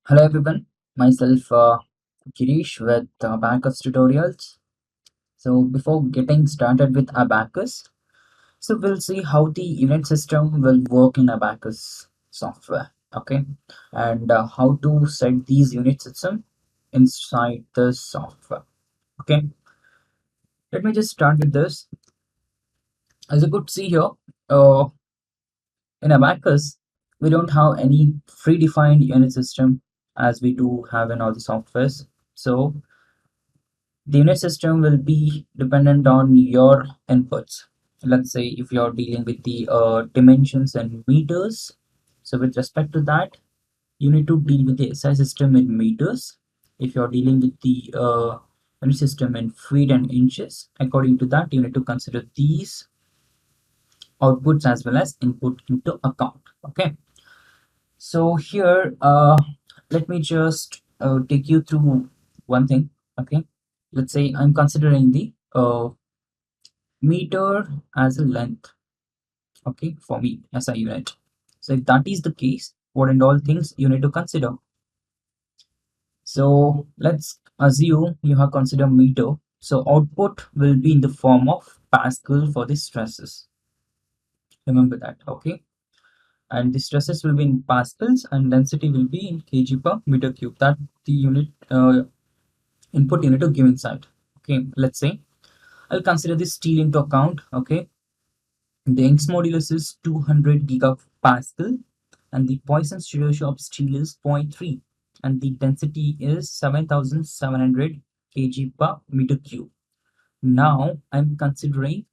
Hello everyone, myself Girish with ABAQUS tutorials. So before getting started with ABAQUS, we'll see how the unit system will work in ABAQUS software, okay? And how to set these unit system inside the software, okay? Let me just start with this. As you could see here, uh, in ABAQUS, we don't have any predefined unit system as we do have in all the softwares. So the unit system will be dependent on your inputs. Let's say if you're dealing with the dimensions and meters. So with respect to that, you need to deal with the SI system in meters. If you're dealing with the unit system in feet and inches, according to that, you need to consider these outputs as well as input into account. Okay. So here, let me just take you through one thing. Okay. Let's say I'm considering the meter as a length, okay, for me as a unit. So if that is the case, what and all things you need to consider? So let's assume you have considered meter. So output will be in the form of Pascal for the stresses. Remember that, okay? And the stresses will be in pascals and density will be in kg per meter cube. That the unit input unit to give inside. Okay, let's say I'll consider this steel into account. Okay, the Young's modulus is 200 gigapascal and the Poisson's ratio of steel is 0.3 and the density is 7700 kg per meter cube. Now I'm considering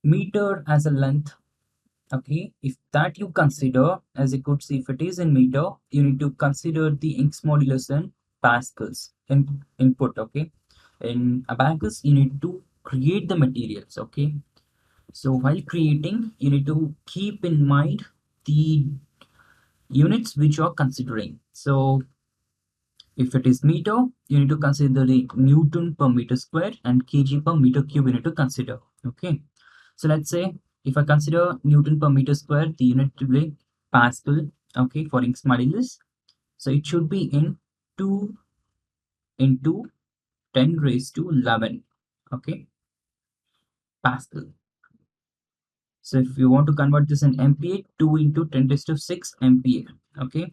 meter as a length. Okay, if that you consider, as you could see, if it is in meter, you need to consider the Young's modulus in pascals in input. Okay, in ABAQUS you need to create the materials. Okay, so while creating, you need to keep in mind the units which you are considering. So if it is meter, you need to consider the Newton per meter square and kg per meter cube you need to consider. Okay. So let's say if I consider Newton per meter square, the unit will be Pascal, okay, for Young's modulus. So it should be in 2 into 10 raised to 11, okay, Pascal. So if you want to convert this in MPa, 2 into 10 raised to 6 MPa, okay.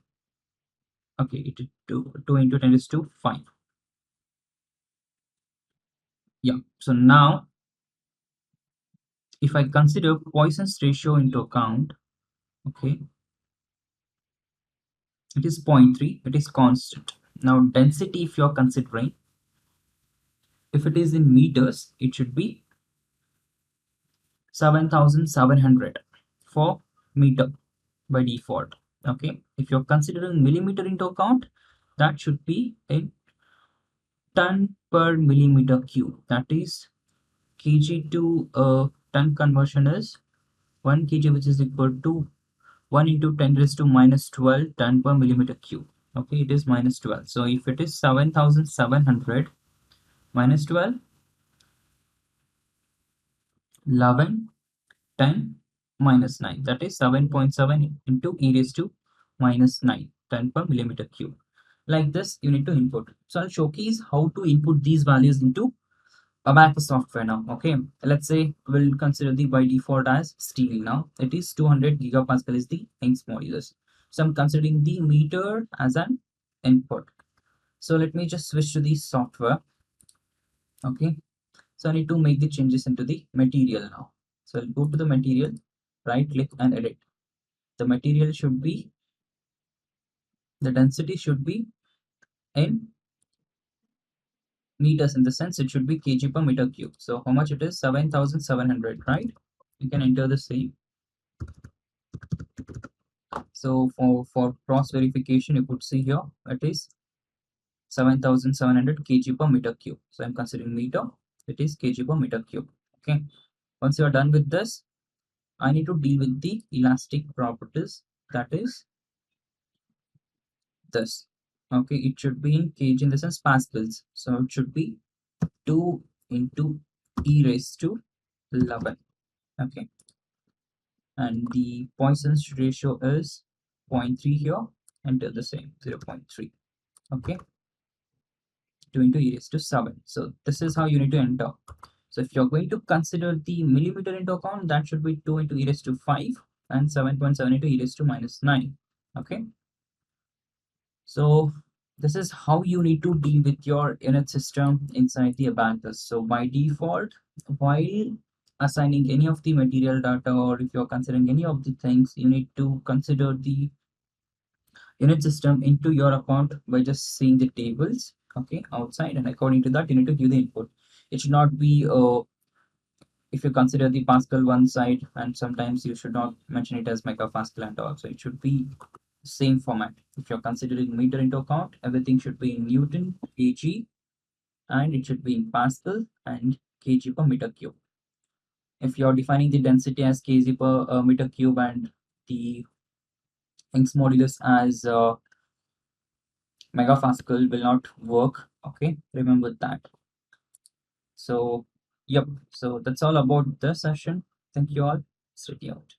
Okay, it is 2 into 10 is to 5. Yeah. So now, if I consider Poisson's ratio into account, okay, it is 0.3. It is constant. Now, density, if you're considering, if it is in meters, it should be 7700 for meter by default. Okay. If you're considering millimeter into account, that should be in ton per millimeter cube. That is kg to ton conversion is 1 kg, which is equal to 1 into 10 raised to minus 12 ton per millimeter cube. Okay, it is minus 12. So if it is 7700 minus 12, 11, 10 minus 9, that is 7.7 into e raised to minus 9 10 per millimeter cube. Like this, you need to input. So I'll showcase how to input these values into ABAQUS software now. Okay, let's say we'll consider the by default as steel. Now it is 200 gigapascal is the Young's modulus. So I'm considering the meter as an input. So let me just switch to the software. Okay, so I need to make the changes into the material now. So I'll go to the material, right click and edit. The material should be, the density should be in meters, in the sense it should be kg per meter cube. So how much it is? 7700, right? You can enter the same. So for cross verification, you could see here it is 7700 kg per meter cube. So I'm considering meter, it is kg per meter cube. Okay. Once you are done with this, I need to deal with the elastic properties, that is this. Okay, it should be in kg, in the sense pascals. So it should be 2 into e raised to 11. Okay. And the Poisson's ratio is 0.3 here. enter the same 0.3. Okay, 2 into e raised to 7. So this is how you need to enter. So if you're going to consider the millimeter into account, that should be 2 into e raised to 5 and 7.7 into e raised to minus 9. Okay, so this is how you need to deal with your unit system inside the abacus. So by default, while assigning any of the material data, or if you're considering any of the things, you need to consider the unit system into your account by just seeing the tables, okay, outside, and according to that you need to give the input. It should not be if you consider the Pascal one side, and sometimes you should not mention it as megapascal and all. So it should be same format. If you're considering meter into account, everything should be in Newton, kg, and it should be in Pascal and kg per meter cube. If you're defining the density as kg per meter cube and the Young's modulus as megapascal, will not work. Okay, remember that. So, yep. So that's all about this session. Thank you all. Straight out.